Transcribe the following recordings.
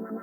Oke,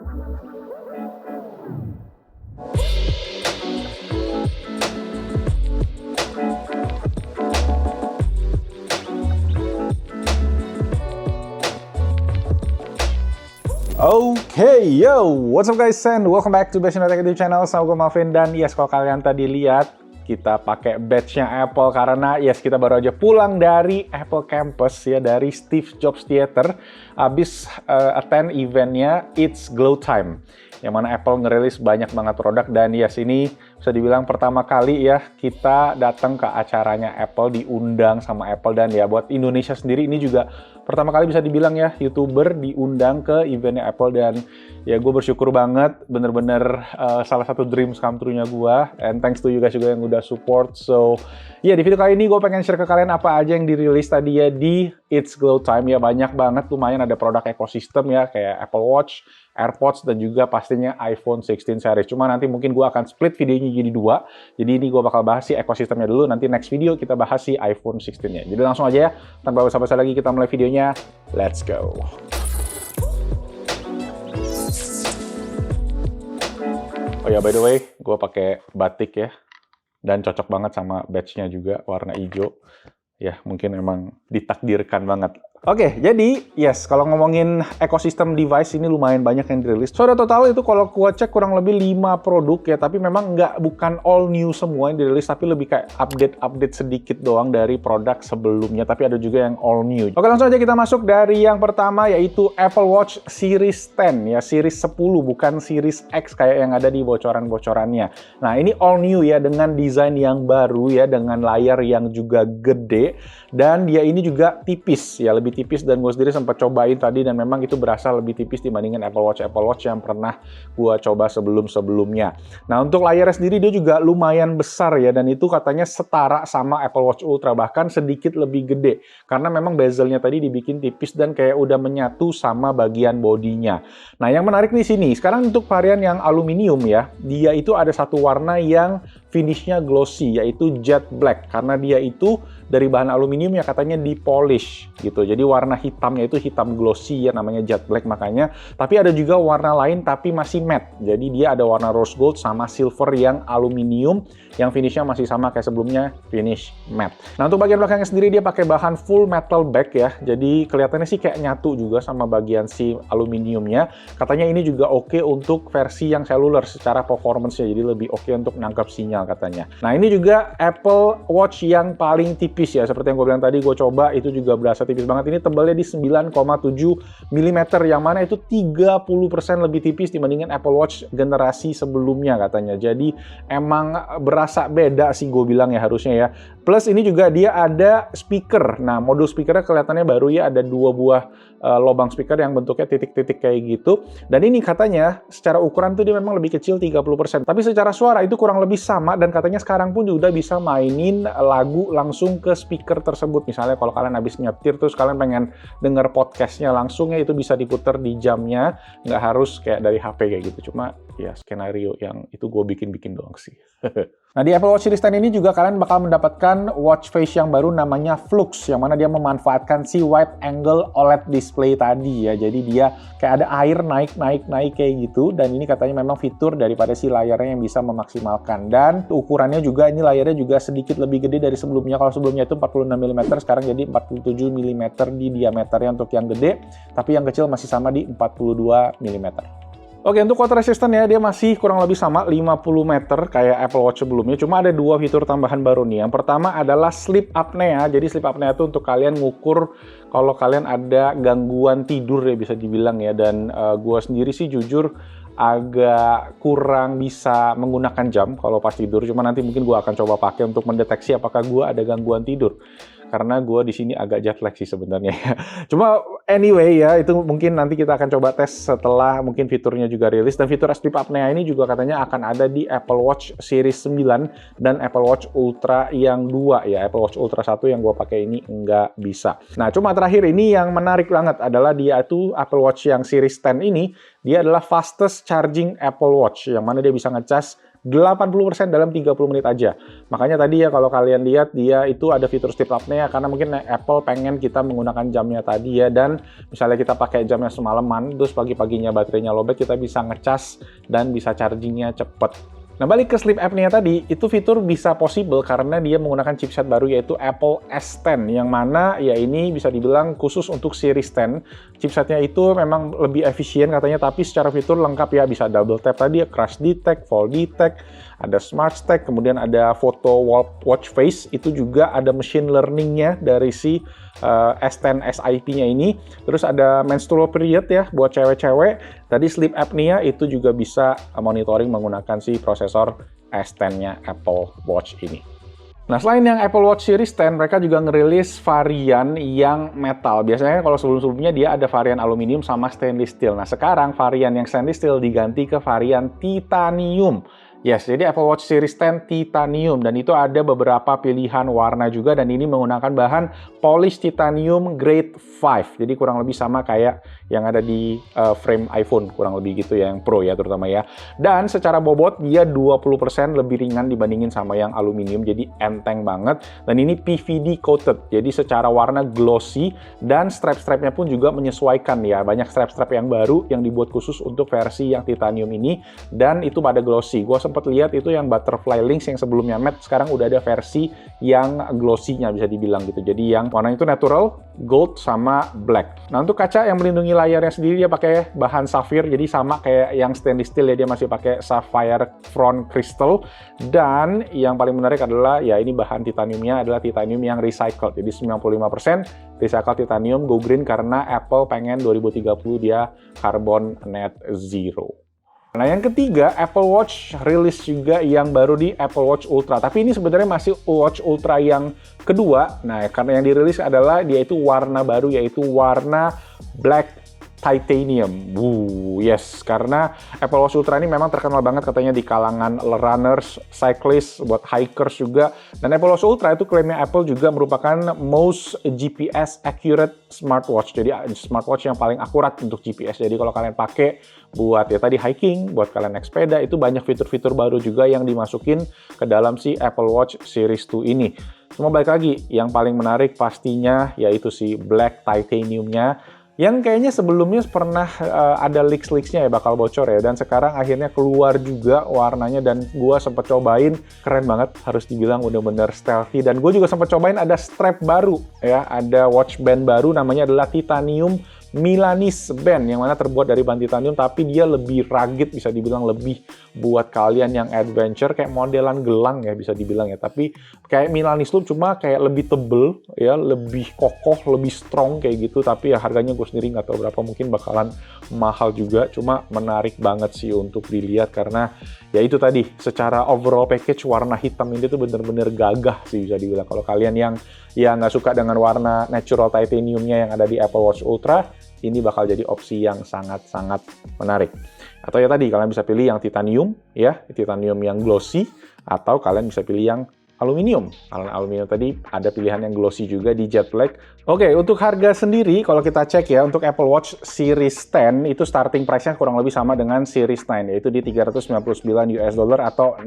yo, what's up guys, and welcome back to Bastion Tech YouTube channel. Sama gue Malvin, dan yes, kalau kalian tadi lihat, kita pakai badge-nya Apple karena yes, kita baru aja pulang dari Apple Campus ya, dari Steve Jobs Theater, habis attend eventnya It's Glow Time, yang mana Apple ngerilis banyak banget produk. Dan yes, ini bisa dibilang pertama kali ya kita datang ke acaranya Apple, diundang sama Apple. Dan ya buat Indonesia sendiri ini juga pertama kali bisa dibilang ya YouTuber diundang ke eventnya Apple. Dan ya gue bersyukur banget, bener-bener salah satu dreams come true-nya gue. And thanks to you guys juga yang udah support. So ya, di video kali ini gue pengen share ke kalian apa aja yang dirilis tadi ya di It's Glow Time. Ya banyak banget, lumayan ada produk ekosistem ya, kayak Apple Watch, AirPods, dan juga pastinya iPhone 16 series. Cuma nanti mungkin gue akan split videonya jadi dua. Jadi ini gue bakal bahas si ekosistemnya dulu, nanti next video kita bahas si iPhone 16-nya. Jadi langsung aja ya, tanpa basa-basi lagi kita mulai videonya. Let's go! Oh ya, by the way, gue pakai batik ya. Dan cocok banget sama badge-nya juga, warna hijau. Ya, mungkin emang ditakdirkan banget. Oke, jadi yes, kalau ngomongin ekosistem device ini lumayan banyak yang dirilis. So, total itu kalau gua cek kurang lebih 5 produk ya, tapi memang bukan all new semua yang dirilis, tapi lebih kayak update sedikit doang dari produk sebelumnya, tapi ada juga yang all new. Oke, langsung aja kita masuk dari yang pertama, yaitu Apple Watch Series 10 ya, Series 10, bukan Series X kayak yang ada di bocoran-bocorannya. Nah, ini all new ya, dengan desain yang baru ya, dengan layar yang juga gede, dan dia ini juga tipis ya, lebih tipis. Dan gue sendiri sempat cobain tadi, dan memang itu berasa lebih tipis dibandingin Apple Watch yang pernah gue coba sebelumnya. Nah, untuk layarnya sendiri dia juga lumayan besar ya, dan itu katanya setara sama Apple Watch Ultra, bahkan sedikit lebih gede, karena memang bezelnya tadi dibikin tipis dan kayak udah menyatu sama bagian bodinya. Nah, yang menarik di sini sekarang untuk varian yang aluminium ya, dia itu ada satu warna yang finishnya glossy, yaitu jet black, karena dia itu dari bahan aluminium ya, katanya di polish gitu. Jadi warna hitamnya itu hitam glossy ya, namanya jet black makanya. Tapi ada juga warna lain tapi masih matte. Jadi dia ada warna rose gold sama silver yang aluminium, yang finishnya masih sama kayak sebelumnya, finish matte. Nah, untuk bagian belakangnya sendiri dia pakai bahan full metal back ya. Jadi kelihatannya sih kayak nyatu juga sama bagian si aluminiumnya. Katanya ini juga oke untuk versi yang cellular secara performance-nya, jadi lebih oke untuk nangkap sinyal katanya. Nah, ini juga Apple Watch yang paling tipis ya, seperti yang gue bilang tadi, gue coba itu juga berasa tipis banget. Ini tebalnya di 9,7 mm, yang mana itu 30% lebih tipis dibandingin Apple Watch generasi sebelumnya katanya. Jadi emang berasa beda sih gue bilang ya, harusnya ya. Plus ini juga dia ada speaker. Nah, modul speakernya kelihatannya baru ya, ada 2 buah lubang speaker yang bentuknya titik-titik kayak gitu. Dan ini katanya secara ukuran tuh dia memang lebih kecil 30%. Tapi secara suara itu kurang lebih sama, dan katanya sekarang pun juga bisa mainin lagu langsung ke speaker tersebut. Misalnya kalau kalian habis nyetir terus kalian pengen denger podcastnya langsung ya, itu bisa diputer di jamnya, nggak harus kayak dari HP kayak gitu. Cuma ya skenario yang itu gue bikin doang sih. Nah, di Apple Watch Series 10 ini juga kalian bakal mendapatkan watch face yang baru namanya Flux, yang mana dia memanfaatkan si wide angle OLED display tadi ya. Jadi dia kayak ada air naik kayak gitu, dan ini katanya memang fitur daripada si layarnya yang bisa memaksimalkan. Dan ukurannya juga, ini layarnya juga sedikit lebih gede dari sebelumnya. Kalau sebelumnya itu 46 mm, sekarang jadi 47 mm di diameternya untuk yang gede, tapi yang kecil masih sama di 42 mm. Oke, untuk water resistant ya, dia masih kurang lebih sama 50 meter kayak Apple Watch sebelumnya. Cuma ada 2 fitur tambahan baru nih. Yang pertama adalah sleep apnea. Jadi sleep apnea itu untuk kalian ngukur kalau kalian ada gangguan tidur ya, bisa dibilang ya. Dan gua sendiri sih jujur agak kurang bisa menggunakan jam kalau pas tidur. Cuma nanti mungkin gua akan coba pakai untuk mendeteksi apakah gua ada gangguan tidur. Karena gue di sini agak jet lag sih sebenarnya ya. Cuma anyway ya, itu mungkin nanti kita akan coba tes setelah mungkin fiturnya juga rilis. Dan fitur sleep apnea ini juga katanya akan ada di Apple Watch Series 9 dan Apple Watch Ultra yang 2 ya. Apple Watch Ultra 1 yang gue pakai ini nggak bisa. Nah, cuma terakhir ini yang menarik banget adalah dia itu Apple Watch yang Series 10 ini, dia adalah fastest charging Apple Watch, yang mana dia bisa ngecas 80% dalam 30 menit aja. Makanya tadi ya kalau kalian lihat dia itu ada fitur sleep apnea karena mungkin Apple pengen kita menggunakan jamnya tadi ya, dan misalnya kita pakai jamnya semalaman terus pagi-paginya baterainya lowbat, kita bisa ngecas dan bisa chargingnya cepet. Nah, balik ke sleep apnea tadi, itu fitur bisa possible karena dia menggunakan chipset baru yaitu Apple S10, yang mana ya ini bisa dibilang khusus untuk series 10. Chipsetnya itu memang lebih efisien katanya, tapi secara fitur lengkap ya, bisa double tap tadi ya, crash detect, fall detect, ada smart stack, kemudian ada photo watch face, itu juga ada machine learning-nya dari si S10 SIP-nya ini. Terus ada menstrual period ya buat cewek-cewek. Tadi sleep apnea itu juga bisa monitoring menggunakan si prosesor S10-nya Apple Watch ini. Nah, selain yang Apple Watch Series 10, mereka juga ngerilis varian yang metal. Biasanya kalau sebelum-sebelumnya dia ada varian aluminium sama stainless steel. Nah, sekarang varian yang stainless steel diganti ke varian titanium. Yes, jadi Apple Watch Series 10 titanium, dan itu ada beberapa pilihan warna juga, dan ini menggunakan bahan polished titanium grade 5. Jadi kurang lebih sama kayak yang ada di frame iPhone, kurang lebih gitu ya, yang Pro ya terutama ya. Dan secara bobot dia 20% lebih ringan dibandingin sama yang aluminium, jadi enteng banget. Dan ini PVD coated, jadi secara warna glossy, dan strap-strapnya pun juga menyesuaikan ya. Banyak strap-strap yang baru yang dibuat khusus untuk versi yang titanium ini, dan itu pada glossy. Gue sempat lihat itu yang butterfly links yang sebelumnya matte, sekarang udah ada versi yang glossy-nya bisa dibilang gitu. Jadi yang warnanya itu natural, gold, sama black. Nah, untuk kaca yang melindungi layarnya sendiri dia pakai bahan sapphire, jadi sama kayak yang stainless steel ya, dia masih pakai sapphire front crystal. Dan yang paling menarik adalah ya ini bahan titaniumnya adalah titanium yang recycled, jadi 95% recycled titanium, go green karena Apple pengen 2030 dia carbon net zero. Nah, yang ketiga, Apple Watch rilis juga yang baru di Apple Watch Ultra. Tapi ini sebenarnya masih Watch Ultra yang kedua. Nah, karena yang dirilis adalah dia itu warna baru, yaitu warna Black Titanium. Yes, karena Apple Watch Ultra ini memang terkenal banget katanya di kalangan runners, cyclists, buat hikers juga. Dan Apple Watch Ultra itu klaimnya Apple juga merupakan most GPS accurate smartwatch. Jadi smartwatch yang paling akurat untuk GPS. Jadi kalau kalian pakai buat ya tadi hiking, buat kalian naik sepeda, itu banyak fitur-fitur baru juga yang dimasukin ke dalam si Apple Watch Series 2 ini. Cuma balik lagi, yang paling menarik pastinya yaitu si Black Titanium-nya, yang kayaknya sebelumnya pernah ada leaks-leaksnya ya bakal bocor ya, dan sekarang akhirnya keluar juga warnanya, dan gue sempet cobain, keren banget, harus dibilang bener-bener stealthy. Dan gue juga sempet cobain ada strap baru ya, ada watch band baru namanya adalah Titanium Milanese Band, yang mana terbuat dari bahan titanium tapi dia lebih rugged, bisa dibilang lebih buat kalian yang adventure, kayak modelan gelang ya bisa dibilang ya, tapi kayak Milanese look, cuma kayak lebih tebel ya, lebih kokoh, lebih strong kayak gitu. Tapi ya harganya gue sendiri nggak tahu berapa, mungkin bakalan mahal juga, cuma menarik banget sih untuk dilihat karena ya itu tadi, secara overall package warna hitam ini tuh bener-bener gagah sih bisa dibilang. Kalau kalian yang nggak suka dengan warna natural titaniumnya yang ada di Apple Watch Ultra, ini bakal jadi opsi yang sangat-sangat menarik. Atau ya tadi, kalian bisa pilih yang titanium, ya, titanium yang glossy, atau kalian bisa pilih yang aluminium. Kalau aluminium tadi ada pilihan yang glossy juga di jet black. Oke, untuk harga sendiri kalau kita cek ya, untuk Apple Watch Series 10 itu starting price-nya kurang lebih sama dengan Series 9, yaitu di $399 atau 6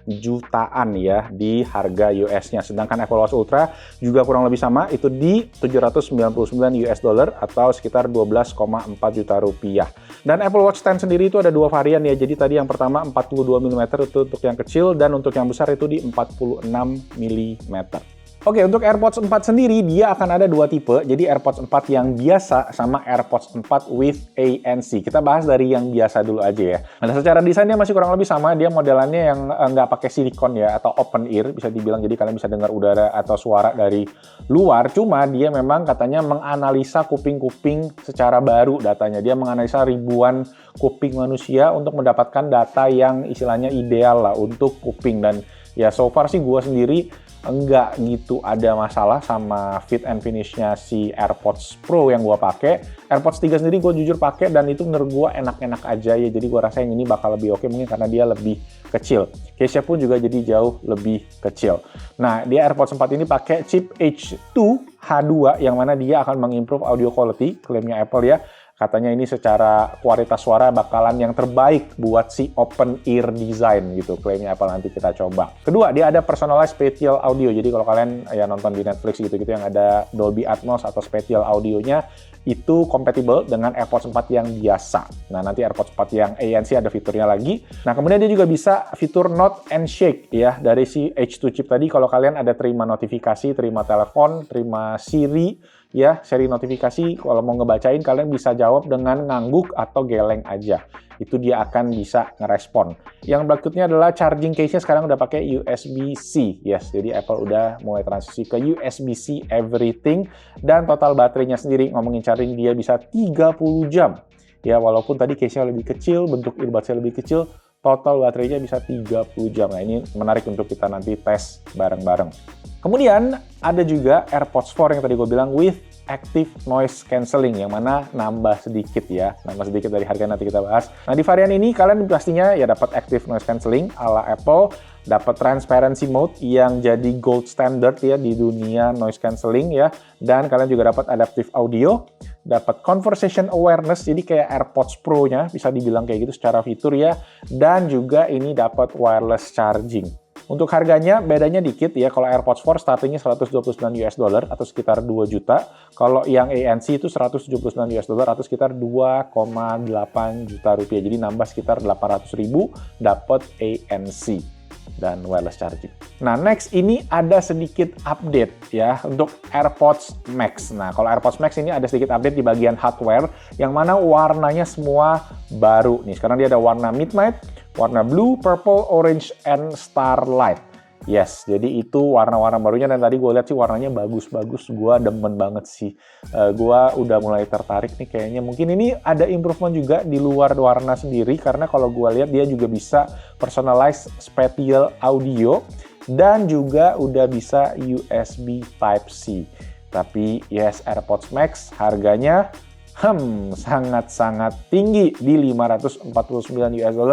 jutaan ya di harga US-nya. Sedangkan Apple Watch Ultra juga kurang lebih sama, itu di $799 atau sekitar 12,4 juta rupiah. Dan Apple Watch 10 sendiri itu ada dua varian ya. Jadi tadi yang pertama 42 mm itu untuk yang kecil, dan untuk yang besar itu di 46 mm. Oke, untuk AirPods 4 sendiri dia akan ada dua tipe. Jadi AirPods 4 yang biasa sama AirPods 4 with ANC. Kita bahas dari yang biasa dulu aja ya. Nah, secara desain dia masih kurang lebih sama. Dia modelannya yang nggak pakai silikon ya, atau open ear bisa dibilang. Jadi kalian bisa dengar udara atau suara dari luar. Cuma dia memang katanya menganalisa kuping-kuping secara baru datanya. Dia menganalisa ribuan kuping manusia untuk mendapatkan data yang istilahnya ideal lah untuk kuping. Dan ya so far sih gue sendiri enggak gitu ada masalah sama fit and finish-nya si AirPods Pro yang gue pakai. AirPods 3 sendiri gue jujur pakai dan itu menurut gue enak-enak aja ya. Jadi gue rasa yang ini bakal lebih oke mungkin karena dia lebih kecil. Case-nya pun juga jadi jauh lebih kecil. Nah, dia AirPods 4 ini pakai chip H2 H2 yang mana dia akan mengimprove audio quality, klaimnya Apple ya. Katanya ini secara kualitas suara bakalan yang terbaik buat si open ear design gitu, klaimnya Apple, nanti kita coba. Kedua, dia ada personalized spatial audio. Jadi kalau kalian ya nonton di Netflix gitu-gitu yang ada Dolby Atmos atau spatial audionya, itu kompatibel dengan AirPods 4 yang biasa. Nah, nanti AirPods 4 yang ANC ada fiturnya lagi. Nah, kemudian dia juga bisa fitur Note and Shake ya, dari si H2 chip tadi. Kalau kalian ada terima notifikasi, terima telepon, terima Siri, ya, seri notifikasi, kalau mau ngebacain kalian bisa jawab dengan ngangguk atau geleng aja. Itu dia akan bisa ngerespon. Yang berikutnya adalah charging case-nya sekarang udah pakai USB-C. Yes, jadi Apple udah mulai transisi ke USB-C everything. Dan total baterainya sendiri, ngomongin charging, dia bisa 30 jam. Ya, walaupun tadi case-nya lebih kecil, bentuk earbuds-nya lebih kecil, total baterainya bisa 30 jam. Nah, ini menarik untuk kita nanti tes bareng-bareng. Kemudian ada juga AirPods 4 yang tadi gue bilang with Active Noise Cancelling, yang mana nambah sedikit ya, nambah sedikit dari harga nanti kita bahas. Nah, di varian ini kalian pastinya ya dapat Active Noise Cancelling ala Apple, dapat Transparency Mode yang jadi gold standard ya di dunia noise cancelling ya, dan kalian juga dapat Adaptive Audio, dapat Conversation Awareness, jadi kayak AirPods Pro-nya bisa dibilang kayak gitu secara fitur ya, dan juga ini dapat wireless charging. Untuk harganya bedanya dikit ya, kalau AirPods 4 startingnya $129 atau sekitar 2 juta. Kalau yang ANC itu $179 atau sekitar 2,8 juta rupiah. Jadi nambah sekitar 800.000 dapat ANC dan wireless charging. Nah, next ini ada sedikit update ya untuk AirPods Max. Nah, kalau AirPods Max ini ada sedikit update di bagian hardware, yang mana warnanya semua baru nih. Sekarang dia ada warna midnight, warna blue, purple, orange, and starlight. Yes, jadi itu warna-warna barunya, dan tadi gue lihat sih warnanya bagus-bagus. Gue demen banget sih. Gue udah mulai tertarik nih kayaknya. Mungkin ini ada improvement juga di luar warna sendiri, karena kalau gue lihat dia juga bisa personalized spatial audio, dan juga udah bisa USB Type-C. Tapi yes, AirPods Max harganya sangat-sangat tinggi di $549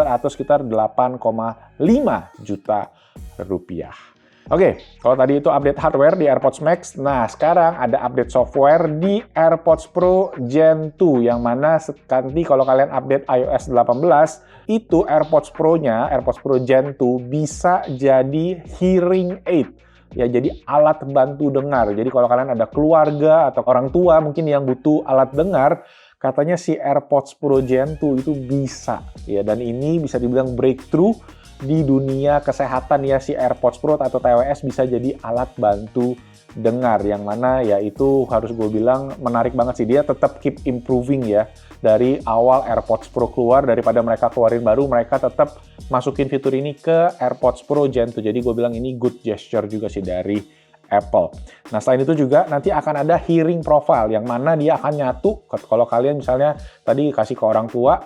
atau sekitar 8,5 juta rupiah. Oke, kalau tadi itu update hardware di AirPods Max, nah sekarang ada update software di AirPods Pro Gen 2, yang mana nanti kalau kalian update iOS 18, itu AirPods Pro-nya, AirPods Pro Gen 2 bisa jadi hearing aid. Ya, jadi alat bantu dengar. Jadi kalau kalian ada keluarga atau orang tua mungkin yang butuh alat dengar, katanya si AirPods Pro Gen 2 itu bisa. Ya, dan ini bisa dibilang breakthrough di dunia kesehatan ya, si AirPods Pro atau TWS bisa jadi alat bantu dengar, yang mana ya itu harus gue bilang menarik banget sih. Dia tetap keep improving ya. Dari awal AirPods Pro keluar, daripada mereka keluarin baru, mereka tetap masukin fitur ini ke AirPods Pro Gen 2. Jadi gue bilang ini good gesture juga sih dari Apple. Nah, selain itu juga nanti akan ada hearing profile, yang mana dia akan nyatu. Kalau kalian misalnya tadi kasih ke orang tua,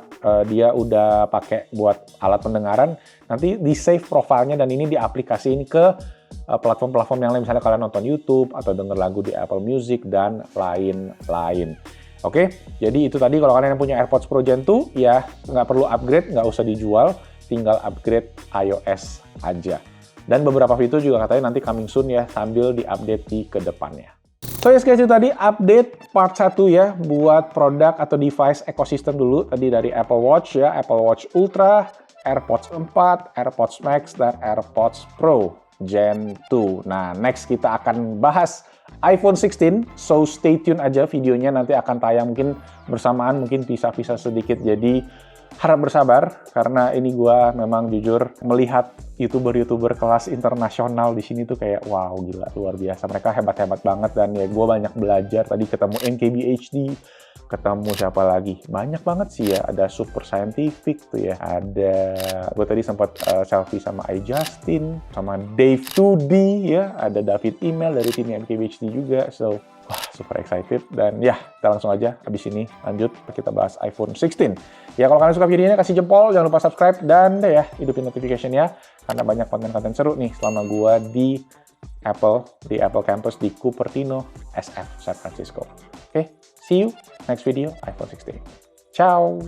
dia udah pakai buat alat pendengaran, nanti di save profilnya dan ini diaplikasiin ke platform-platform yang lain, misalnya kalian nonton YouTube atau denger lagu di Apple Music dan lain-lain. Oke, jadi itu tadi kalau kalian yang punya AirPods Pro Gen 2, ya nggak perlu upgrade, nggak usah dijual, tinggal upgrade iOS aja. Dan beberapa fitur juga katanya nanti coming soon ya, sambil diupdate di kedepannya. So yes guys, itu tadi update part 1 ya, buat produk atau device ekosistem dulu. Tadi dari Apple Watch ya, Apple Watch Ultra, AirPods 4, AirPods Max, dan AirPods Pro Gen 2. Nah, next kita akan bahas iPhone 16, so stay tune aja, videonya nanti akan tayang mungkin bersamaan, mungkin pisah-pisah sedikit, jadi harap bersabar, karena ini gua memang jujur melihat YouTuber-YouTuber kelas internasional di sini tuh kayak wow, gila, luar biasa, mereka hebat-hebat banget, dan ya gua banyak belajar. Tadi ketemu NKBHD, ketemu siapa lagi, banyak banget sih ya, ada Super Scientific tuh ya, ada gue tadi sempat selfie sama iJustin, sama Dave 2D ya, ada David Email dari tim NKBHD juga, so wah, super excited. Dan ya, kita langsung aja habis ini lanjut kita bahas iPhone 16. Ya, kalau kalian suka videonya kasih jempol, jangan lupa subscribe, dan deh ya, hidupin notification-nya, karena banyak konten-konten seru nih selama gua di Apple Campus di Cupertino, SF, San Francisco. Oke, see you next video, iPhone 16. Ciao!